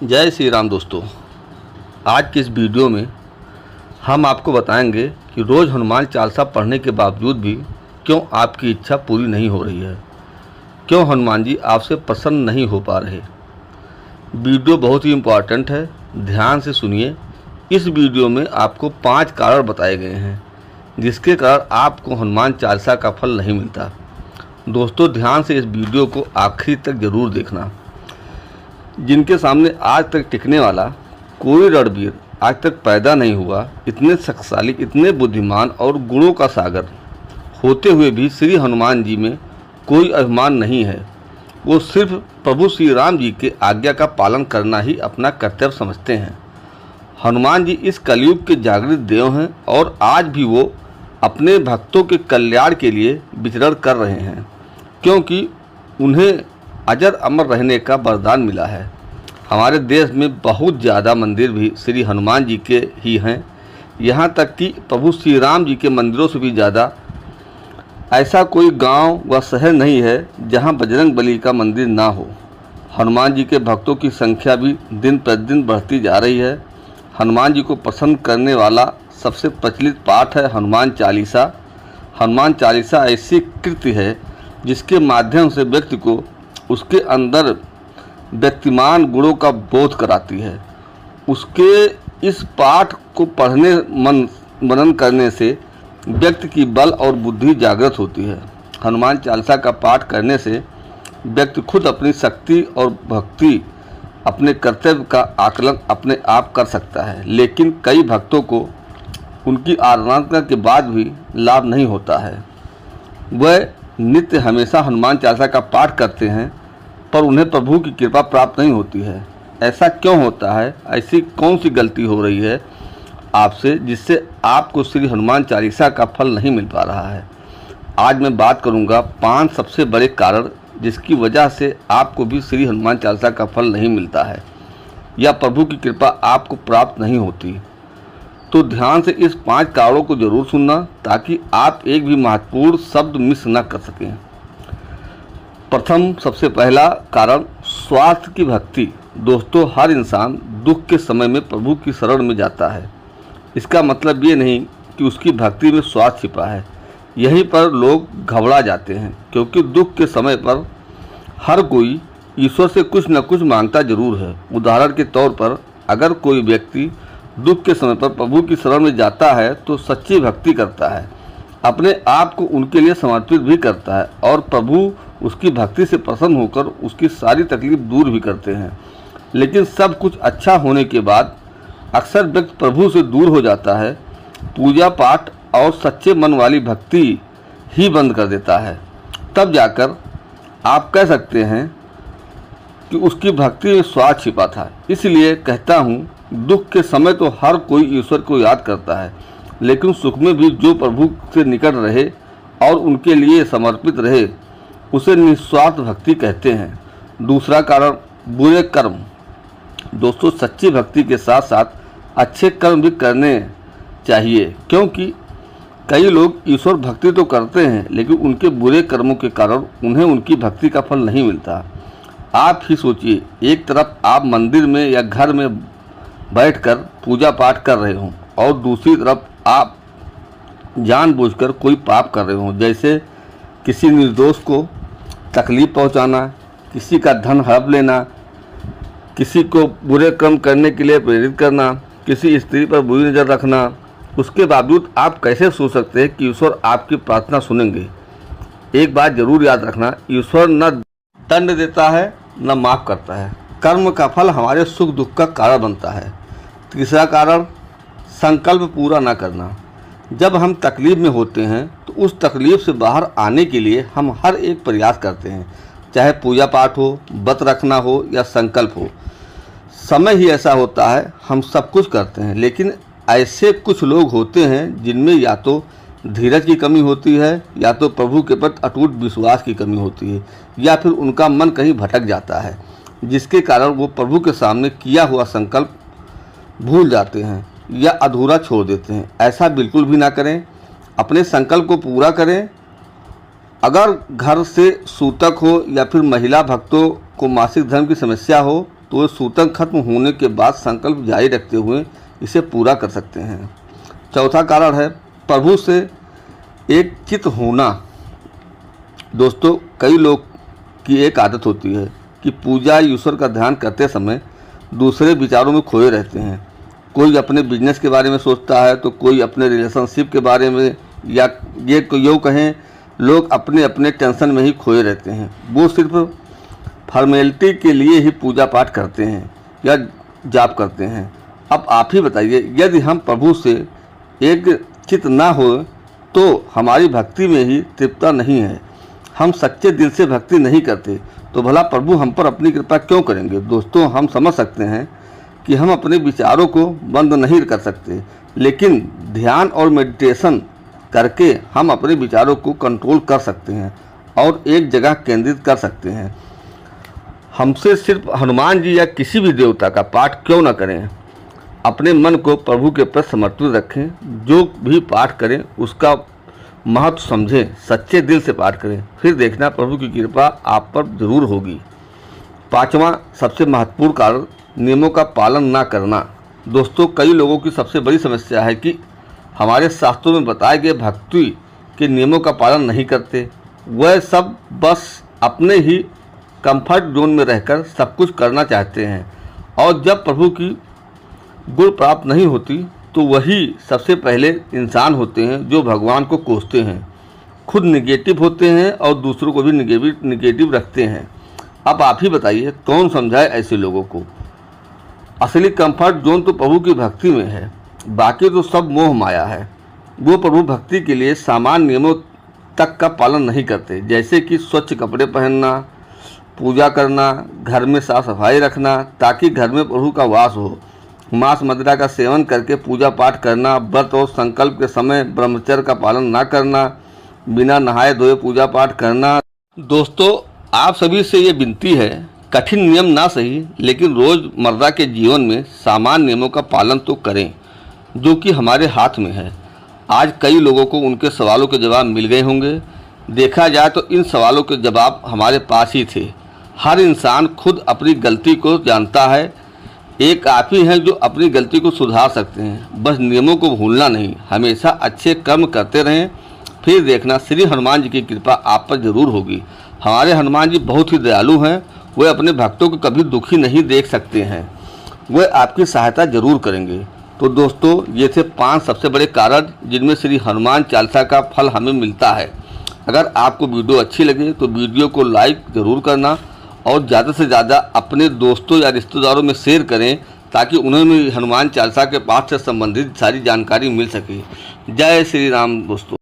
जय श्री राम दोस्तों। आज की इस वीडियो में हम आपको बताएंगे कि रोज़ हनुमान चालीसा पढ़ने के बावजूद भी क्यों आपकी इच्छा पूरी नहीं हो रही है, क्यों हनुमान जी आपसे प्रसन्न नहीं हो पा रहे। वीडियो बहुत ही इम्पोर्टेंट है, ध्यान से सुनिए। इस वीडियो में आपको 5 कारण बताए गए हैं जिसके कारण आपको हनुमान चालीसा का फल नहीं मिलता। दोस्तों ध्यान से इस वीडियो को आखिरी तक ज़रूर देखना। जिनके सामने आज तक टिकने वाला कोई रणवीर आज तक पैदा नहीं हुआ, इतने शक्तिशाली, इतने बुद्धिमान और गुणों का सागर होते हुए भी श्री हनुमान जी में कोई अभिमान नहीं है। वो सिर्फ प्रभु श्री राम जी के आज्ञा का पालन करना ही अपना कर्तव्य समझते हैं। हनुमान जी इस कलयुग के जागृत देव हैं और आज भी वो अपने भक्तों के कल्याण के लिए विचरण कर रहे हैं, क्योंकि उन्हें अजर अमर रहने का वरदान मिला है। हमारे देश में बहुत ज़्यादा मंदिर भी श्री हनुमान जी के ही हैं, यहाँ तक कि प्रभु श्री राम जी के मंदिरों से भी ज़्यादा ऐसा कोई गांव व शहर नहीं है जहाँ बजरंग बली का मंदिर ना हो। हनुमान जी के भक्तों की संख्या भी दिन प्रतिदिन बढ़ती जा रही है। हनुमान जी को पसंद करने वाला सबसे प्रचलित पाठ है हनुमान चालीसा। हनुमान चालीसा ऐसी कृति है जिसके माध्यम से व्यक्ति को उसके अंदर व्यक्तिमान गुणों का बोध कराती है। उसके इस पाठ को पढ़ने मनन करने से व्यक्ति की बल और बुद्धि जागृत होती है। हनुमान चालीसा का पाठ करने से व्यक्ति खुद अपनी शक्ति और भक्ति, अपने कर्तव्य का आकलन अपने आप कर सकता है। लेकिन कई भक्तों को उनकी आराधना के बाद भी लाभ नहीं होता है। वह नित्य हमेशा हनुमान चालीसा का पाठ करते हैं पर उन्हें प्रभु की कृपा प्राप्त नहीं होती है। ऐसा क्यों होता है? ऐसी कौन सी गलती हो रही है आपसे जिससे आपको श्री हनुमान चालीसा का फल नहीं मिल पा रहा है? आज मैं बात करूंगा 5 सबसे बड़े कारण जिसकी वजह से आपको भी श्री हनुमान चालीसा का फल नहीं मिलता है या प्रभु की कृपा आपको प्राप्त नहीं होती। तो ध्यान से इस 5 कारणों को जरूर सुनना ताकि आप एक भी महत्वपूर्ण शब्द मिस न कर सकें। प्रथम सबसे पहला कारण स्वार्थ की भक्ति। दोस्तों हर इंसान दुख के समय में प्रभु की शरण में जाता है। इसका मतलब ये नहीं कि उसकी भक्ति में स्वार्थ छिपा है। यहीं पर लोग घबरा जाते हैं, क्योंकि दुख के समय पर हर कोई ईश्वर से कुछ न कुछ मांगता जरूर है। उदाहरण के तौर पर अगर कोई व्यक्ति दुख के समय पर प्रभु की शरण में जाता है तो सच्ची भक्ति करता है, अपने आप को उनके लिए समर्पित भी करता है और प्रभु उसकी भक्ति से प्रसन्न होकर उसकी सारी तकलीफ दूर भी करते हैं। लेकिन सब कुछ अच्छा होने के बाद अक्सर व्यक्ति प्रभु से दूर हो जाता है, पूजा पाठ और सच्चे मन वाली भक्ति ही बंद कर देता है। तब जाकर आप कह सकते हैं कि उसकी भक्ति में स्वार्थ छिपा था। इसलिए कहता हूँ, दुख के समय तो हर कोई ईश्वर को याद करता है, लेकिन सुख में भी जो प्रभु से निकट रहे और उनके लिए समर्पित रहे उसे निस्वार्थ भक्ति कहते हैं। दूसरा कारण बुरे कर्म। दोस्तों सच्ची भक्ति के साथ साथ अच्छे कर्म भी करने चाहिए, क्योंकि कई लोग ईश्वर भक्ति तो करते हैं लेकिन उनके बुरे कर्मों के कारण उन्हें उनकी भक्ति का फल नहीं मिलता। आप ही सोचिए, एक तरफ आप मंदिर में या घर में बैठकर पूजा पाठ कर रहे हों और दूसरी तरफ आप जानबूझकर कोई पाप कर रहे हों, जैसे किसी निर्दोष को तकलीफ पहुंचाना, किसी का धन हड़प लेना, किसी को बुरे कर्म करने के लिए प्रेरित करना, किसी स्त्री पर बुरी नज़र रखना। उसके बावजूद आप कैसे सोच सकते हैं कि ईश्वर आपकी प्रार्थना सुनेंगे? एक बात जरूर याद रखना, ईश्वर न दंड देता है न माफ़ करता है। कर्म का फल हमारे सुख दुख का कारण बनता है। तीसरा कारण संकल्प पूरा न करना। जब हम तकलीफ में होते हैं तो उस तकलीफ से बाहर आने के लिए हम हर एक प्रयास करते हैं, चाहे पूजा पाठ हो, व्रत रखना हो या संकल्प हो। समय ही ऐसा होता है, हम सब कुछ करते हैं, लेकिन ऐसे कुछ लोग होते हैं जिनमें या तो धीरज की कमी होती है या तो प्रभु के प्रति अटूट विश्वास की कमी होती है या फिर उनका मन कहीं भटक जाता है, जिसके कारण वो प्रभु के सामने किया हुआ संकल्प भूल जाते हैं या अधूरा छोड़ देते हैं। ऐसा बिल्कुल भी ना करें, अपने संकल्प को पूरा करें। अगर घर से सूतक हो या फिर महिला भक्तों को मासिक धर्म की समस्या हो तो सूतक खत्म होने के बाद संकल्प जारी रखते हुए इसे पूरा कर सकते हैं। चौथा कारण है प्रभु से एक चित होना। दोस्तों, कई लोग की एक आदत होती है कि पूजा ईश्वर का ध्यान करते समय दूसरे विचारों में खोए रहते हैं। कोई अपने बिजनेस के बारे में सोचता है तो कोई अपने रिलेशनशिप के बारे में, या ये यूँ कहें लोग अपने अपने टेंशन में ही खोए रहते हैं। वो सिर्फ फॉर्मेलिटी के लिए ही पूजा पाठ करते हैं या जाप करते हैं। अब आप ही बताइए, यदि हम प्रभु से एक चित ना हो तो हमारी भक्ति में ही तृप्तता नहीं है, हम सच्चे दिल से भक्ति नहीं करते, तो भला प्रभु हम पर अपनी कृपा क्यों करेंगे। दोस्तों, हम समझ सकते हैं कि हम अपने विचारों को बंद नहीं कर सकते, लेकिन ध्यान और मेडिटेशन करके हम अपने विचारों को कंट्रोल कर सकते हैं और एक जगह केंद्रित कर सकते हैं। हमसे सिर्फ हनुमान जी या किसी भी देवता का पाठ क्यों न करें, अपने मन को प्रभु के प्रति समर्पित रखें। जो भी पाठ करें उसका महत्व समझें, सच्चे दिल से पाठ करें, फिर देखना प्रभु की कृपा आप पर जरूर होगी। पांचवा सबसे महत्वपूर्ण कारण नियमों का पालन ना करना। दोस्तों, कई लोगों की सबसे बड़ी समस्या है कि हमारे शास्त्रों में बताए गए भक्ति के नियमों का पालन नहीं करते। वह सब बस अपने ही कंफर्ट जोन में रहकर सब कुछ करना चाहते हैं, और जब प्रभु की गुण प्राप्त नहीं होती तो वही सबसे पहले इंसान होते हैं जो भगवान को कोसते हैं, खुद निगेटिव होते हैं और दूसरों को भी निगेटिव रखते हैं। अब आप ही बताइए, कौन समझाए ऐसे लोगों को। असली कंफर्ट जोन तो प्रभु की भक्ति में है, बाकी तो सब मोह माया है। वो प्रभु भक्ति के लिए सामान्य नियमों तक का पालन नहीं करते, जैसे कि स्वच्छ कपड़े पहनना, पूजा करना, घर में साफ सफाई रखना ताकि घर में प्रभु का वास हो, मांस मदिरा का सेवन करके पूजा पाठ करना, व्रत और संकल्प के समय ब्रह्मचर्य का पालन ना करना, बिना नहाए धोए पूजा पाठ करना। दोस्तों, आप सभी से ये विनती है, कठिन नियम ना सही लेकिन रोज़मर्रा के जीवन में सामान्य नियमों का पालन तो करें जो कि हमारे हाथ में है। आज कई लोगों को उनके सवालों के जवाब मिल गए होंगे। देखा जाए तो इन सवालों के जवाब हमारे पास ही थे। हर इंसान खुद अपनी गलती को जानता है, एक आप ही हैं जो अपनी गलती को सुधार सकते हैं। बस नियमों को भूलना नहीं, हमेशा अच्छे कर्म करते रहें, फिर देखना श्री हनुमान जी की कृपा आप पर जरूर होगी। हमारे हनुमान जी बहुत ही दयालु हैं, वे अपने भक्तों को कभी दुखी नहीं देख सकते हैं, वे आपकी सहायता जरूर करेंगे। तो दोस्तों, ये थे 5 सबसे बड़े कारण जिनमें श्री हनुमान चालीसा का फल हमें मिलता है। अगर आपको वीडियो अच्छी लगे तो वीडियो को लाइक ज़रूर करना और ज़्यादा से ज़्यादा अपने दोस्तों या रिश्तेदारों में शेयर करें ताकि उन्हें भी हनुमान चालीसा के पाठ से संबंधित सारी जानकारी मिल सके। जय श्री राम दोस्तों।